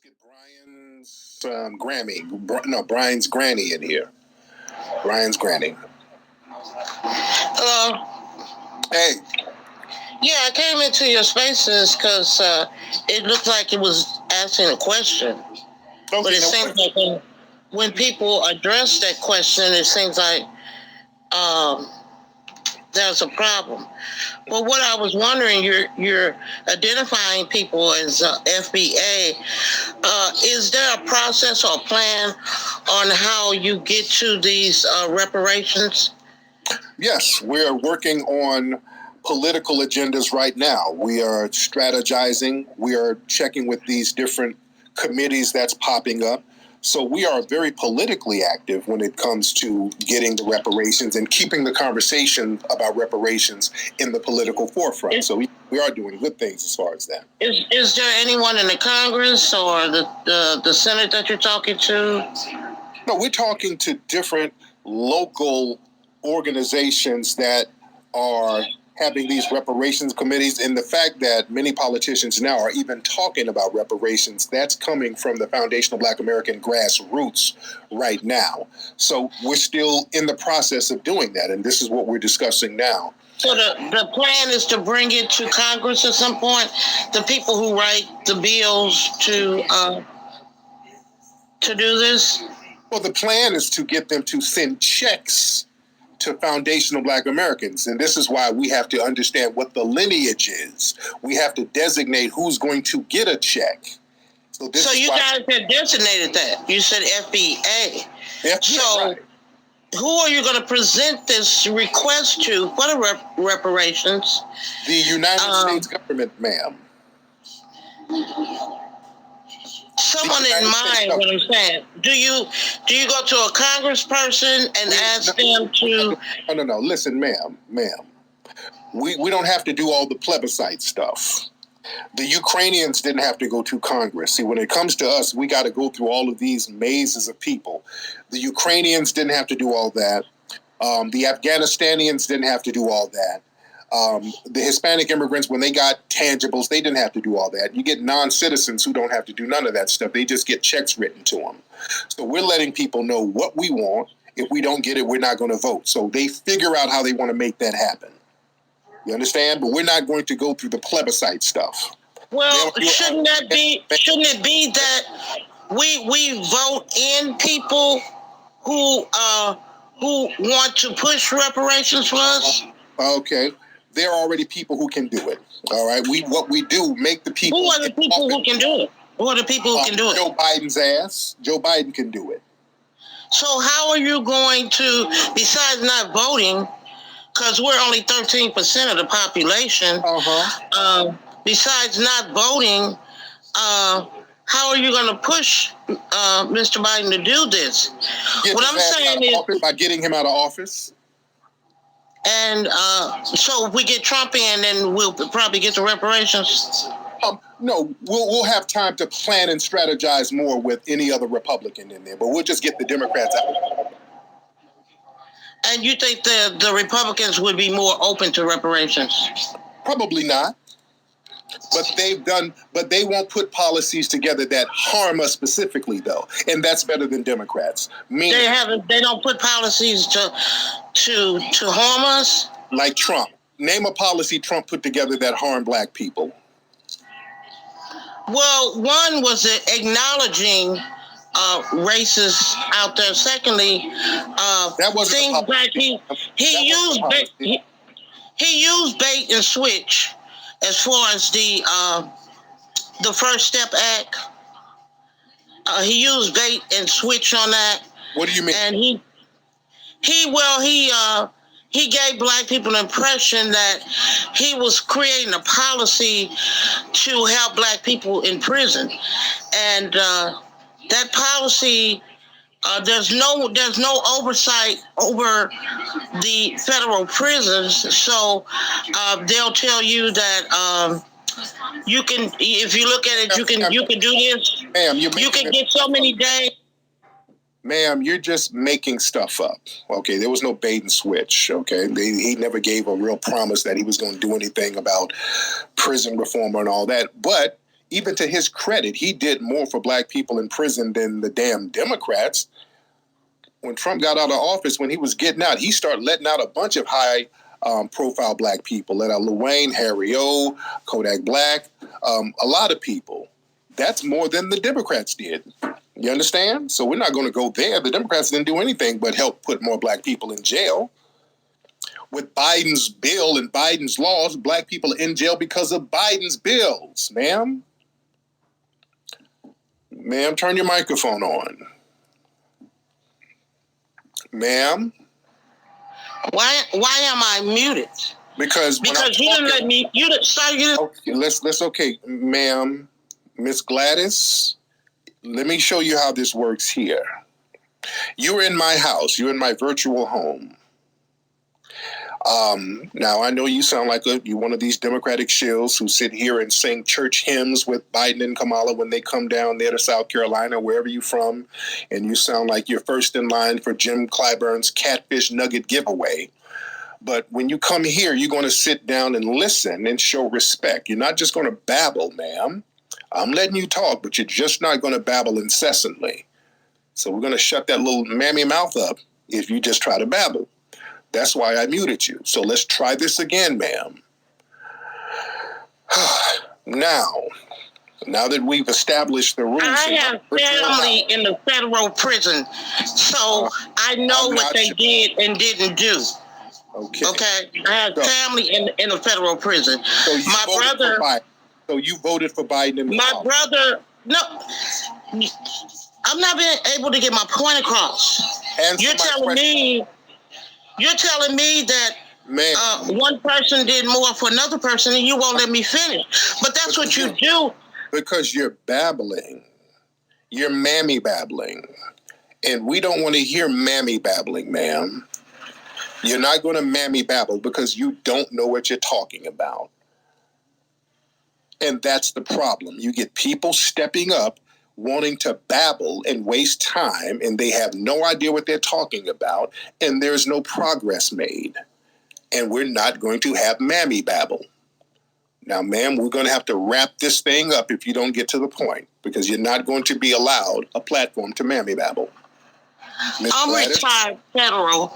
get Brian's Brian's granny in here. Brian's granny. Hello. Hey. Yeah, I came into your spaces because it looked like it was asking a question. Okay, but it seems like when people address that question, it seems like there's a problem. But what I was wondering, you're identifying people as FBA. Is there a process or plan on how you get to these reparations? Yes, we're working on political agendas right now. We are strategizing. We are checking with these different committees that's popping up. So we are very politically active when it comes to getting the reparations and keeping the conversation about reparations in the political forefront. So we are doing good things as far as that. Is there anyone in the Congress or the Senate that you're talking to? No, we're talking to different local organizations that are having these reparations committees, and the fact that many politicians now are even talking about reparations, that's coming from the foundational Black American grassroots right now. So we're still in the process of doing that, and this is what we're discussing now. So the plan is to bring it to Congress at some point, the people who write the bills to do this? Well, the plan is to get them to send checks to foundational Black Americans. And this is why we have to understand what the lineage is. We have to designate who's going to get a check. So you guys have designated that. You said FBA. So right. Who are you going to present this request to? What are reparations? The United States government, ma'am. Someone in mind, what I'm saying. Do you go to a congressperson and ask them to? No. Listen, ma'am. We don't have to do all the plebiscite stuff. The Ukrainians didn't have to go to Congress. See, when it comes to us, we got to go through all of these mazes of people. The Ukrainians didn't have to do all that. The Afghanistanians didn't have to do all that. The Hispanic immigrants, when they got tangibles, they didn't have to do all that. You get non-citizens who don't have to do none of that stuff. They just get checks written to them. So we're letting people know what we want. If we don't get it, we're not going to vote. So they figure out how they want to make that happen. You understand? But we're not going to go through the plebiscite stuff. Well, shouldn't it be that we vote in people who want to push reparations for us? Okay. There are already people who can do it. All right. What we do, make the people. Who are the people who can do it? Who are the people who can do it? Joe Biden's ass. Joe Biden can do it. So how are you going to, besides not voting, because we're only 13% of the population, besides not voting, how are you going to push Mr. Biden to do this? What I'm saying is, by getting him out of office. And so if we get Trump in, then we'll probably get the reparations. No, we'll have time to plan and strategize more with any other Republican in there, but we'll just get the Democrats out. And you think the Republicans would be more open to reparations? Probably not. But they won't put policies together that harm us specifically, though, and that's better than Democrats. They don't put policies to harm us. Like Trump. Name a policy Trump put together that harmed Black people. Well, one was acknowledging racists out there. Secondly, that wasn't things like he used bait and switch. As far as the First Step Act, he used bait and switch on that. What do you mean? And he gave Black people the impression that he was creating a policy to help Black people in prison, and that policy. There's no oversight over the federal prisons, so they'll tell you that you can, if you look at it, you can do this. Ma'am, you can get so many days. Ma'am, you're just making stuff up. Okay, there was no bait and switch. Okay, he never gave a real promise that he was going to do anything about prison reform and all that. But even to his credit, he did more for black people in prison than the damn Democrats. When Trump got out of office, when he was getting out, he started letting out a bunch of high profile black people. Let out Lil Wayne, Harry O, Kodak Black, a lot of people. That's more than the Democrats did. You understand? So we're not going to go there. The Democrats didn't do anything but help put more black people in jail. With Biden's bill and Biden's laws, black people are in jail because of Biden's bills, ma'am. Ma'am, turn your microphone on. Ma'am? Why am I muted? Because you didn't let me. You didn't. Sorry, you didn't. Okay, let's okay, ma'am, Miss Gladys. Let me show you how this works here. You're in my house. You're in my virtual home. Now I know you sound like you're one of these Democratic shills who sit here and sing church hymns with Biden and Kamala when they come down there to South Carolina, wherever you're from, and you sound like you're first in line for Jim Clyburn's catfish nugget giveaway. But when you come here, you're going to sit down and listen and show respect. You're not just going to babble, ma'am. I'm letting you talk, but you're just not going to babble incessantly. So we're going to shut that little mammy mouth up if you just try to babble. That's why I muted you. So let's try this again, ma'am. Now that we've established the rules. I have family in the federal prison, so I know what they did and didn't do. Okay. I have family in the federal prison. So you voted for Biden. My brother, no, I'm not being able to get my point across. You're telling me that one person did more for another person and you won't let me finish. But that's what you do. Because you're babbling. You're mammy babbling. And we don't want to hear mammy babbling, ma'am. You're not going to mammy babble because you don't know what you're talking about. And that's the problem. You get people stepping up, wanting to babble and waste time, and they have no idea what they're talking about, and there's no progress made. And we're not going to have mammy babble. Now, ma'am, we're going to have to wrap this thing up if you don't get to the point, because you're not going to be allowed a platform to mammy babble. I'm retired federal,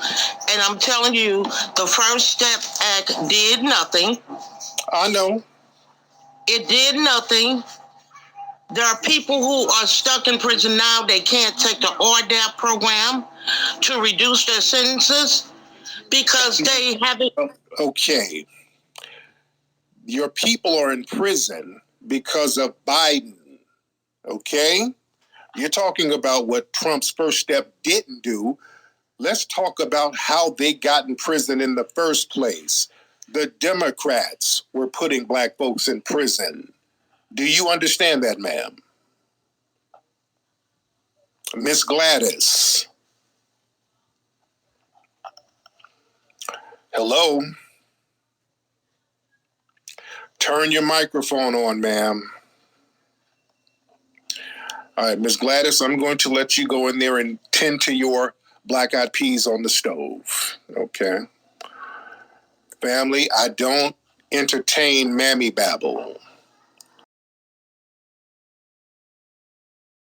and I'm telling you, the First Step Act did nothing. I know. It did nothing. There are people who are stuck in prison now. They can't take the ORDAP program to reduce their sentences because they haven't. Okay. Your people are in prison because of Biden. Okay? You're talking about what Trump's first step didn't do. Let's talk about how they got in prison in the first place. The Democrats were putting black folks in prison. Do you understand that, ma'am? Miss Gladys. Hello? Turn your microphone on, ma'am. All right, Miss Gladys, I'm going to let you go in there and tend to your black-eyed peas on the stove. Okay? Family, I don't entertain mammy babble.